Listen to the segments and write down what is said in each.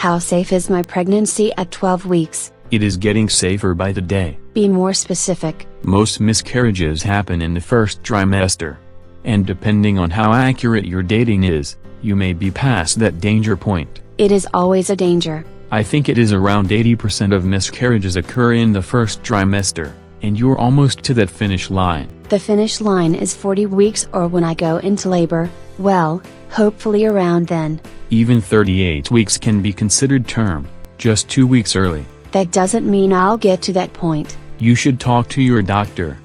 How safe is my pregnancy at 12 weeks? It is getting safer by the day. Be more specific. Most miscarriages happen in the first trimester. And depending on how accurate your dating is, you may be past that danger point. It is always a danger. I think it is around 80% of miscarriages occur in the first trimester, and you're almost to that finish line. The finish line is 40 weeks or when I go into labor, well, hopefully around then. Even 38 weeks can be considered term, just 2 weeks early. That doesn't mean I'll get to that point. You should talk to your doctor.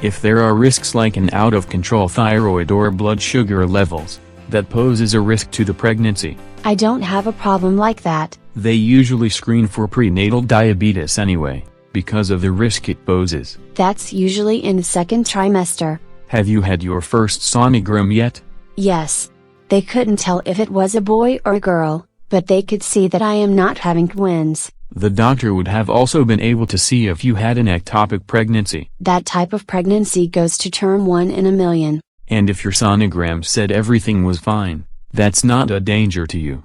If there are risks like an out-of-control thyroid or blood sugar levels, that poses a risk to the pregnancy. I don't have a problem like that. They usually screen for prenatal diabetes anyway, because of the risk it poses. That's usually in the second trimester. Have you had your first sonogram yet? Yes. They couldn't tell if it was a boy or a girl, but they could see that I am not having twins. The doctor would have also been able to see if you had an ectopic pregnancy. That type of pregnancy goes to term 1 in a million. And if your sonogram said everything was fine, that's not a danger to you.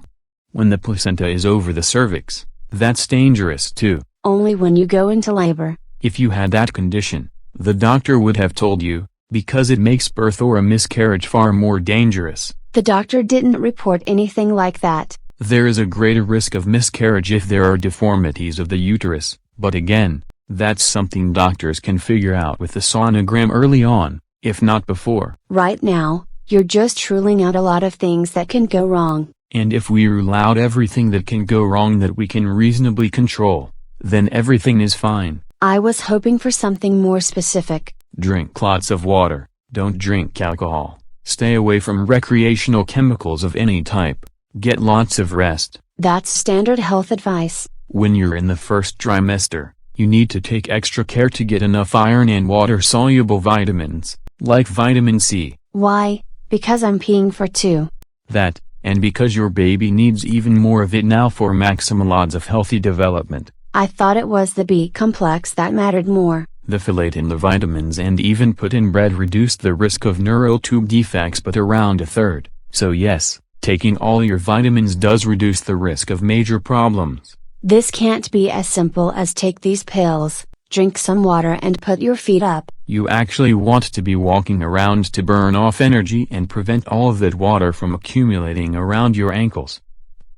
When the placenta is over the cervix, that's dangerous too. Only when you go into labor. If you had that condition, the doctor would have told you, because it makes birth or a miscarriage far more dangerous. The doctor didn't report anything like that. There is a greater risk of miscarriage if there are deformities of the uterus, but again, that's something doctors can figure out with the sonogram early on, if not before. Right now, you're just ruling out a lot of things that can go wrong. And if we rule out everything that can go wrong that we can reasonably control, then everything is fine. I was hoping for something more specific. Drink lots of water, don't drink alcohol, stay away from recreational chemicals of any type. Get lots of rest. That's standard health advice. When you're in the first trimester, you need to take extra care to get enough iron and water-soluble vitamins, like vitamin C. Why? Because I'm peeing for 2. That, and because your baby needs even more of it now for maximal odds of healthy development. I thought it was the B complex that mattered more. The folate in the vitamins and even put in bread reduced the risk of neural tube defects but around a third, so yes. Taking all your vitamins does reduce the risk of major problems. This can't be as simple as take these pills, drink some water and put your feet up. You actually want to be walking around to burn off energy and prevent all of that water from accumulating around your ankles.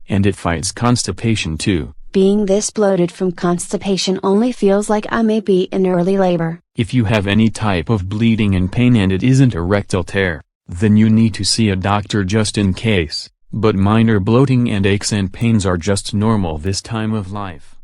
And it fights constipation too. Being this bloated from constipation only feels like I may be in early labor. If you have any type of bleeding and pain and it isn't a rectal tear, then you need to see a doctor just in case, but minor bloating and aches and pains are just normal this time of life.